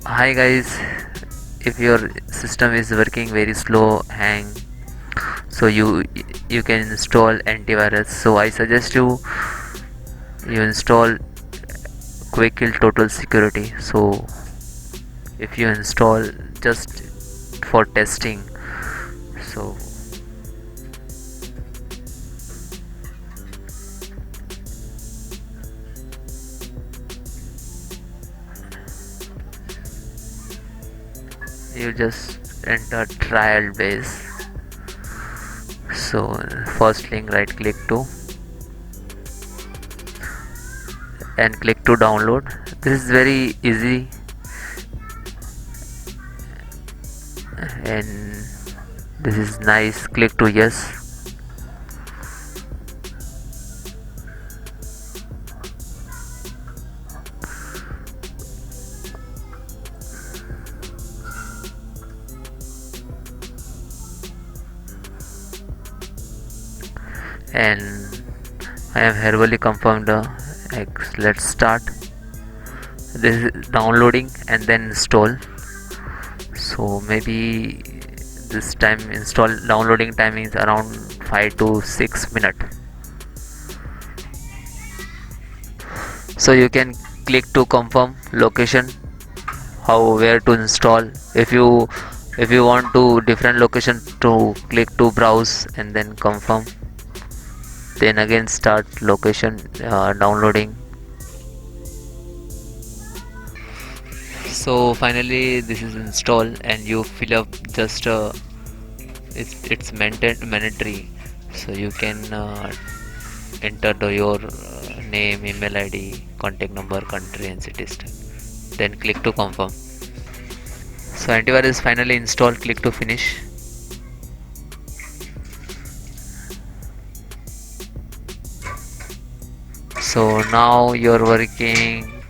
Hi guys, if your system is working very slow, hang, so you can install antivirus. So I suggest you install quick kill total security. So if you install just for testing, so you just enter trial base. So first link, right click to and click to download. This is very easy, and this is nice. Click to yes. And I have verbally confirmed the X. Let's start. This is downloading and then install. So maybe this time install downloading time is around 5 to 6 minutes. So you can click to confirm location, how where to install. If you want to different location, to click to browse and then confirm, then again start location downloading. So finally this is installed, and you fill up just it's mandatory, so you can enter your name, email id, contact number, country and city state, then click to confirm. So antivirus is finally installed. Click to finish. So now you're working.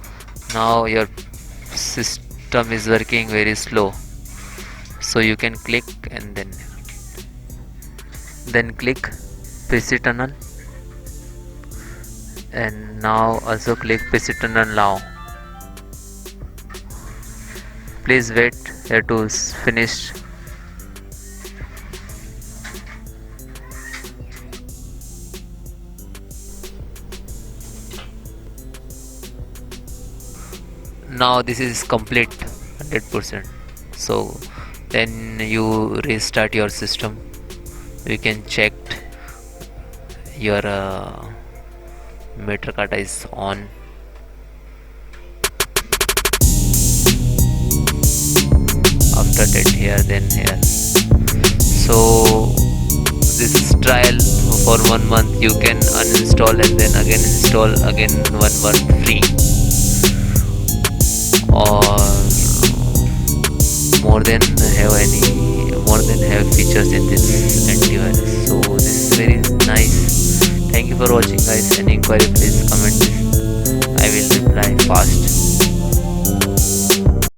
Now your system is working very slow, so you can click and then click PC tunnel, and now also click PC tunnel now. Please wait here to finish. Now this is complete 100%. So then you restart your system. You can check your meter data is on. After that, here, then here. So this is trial for 1 month. You can uninstall and then again install again 1 month free, or more than have features in this antivirus. So this is very nice. Thank you for watching guys. Any inquiry please comment this. I will reply fast.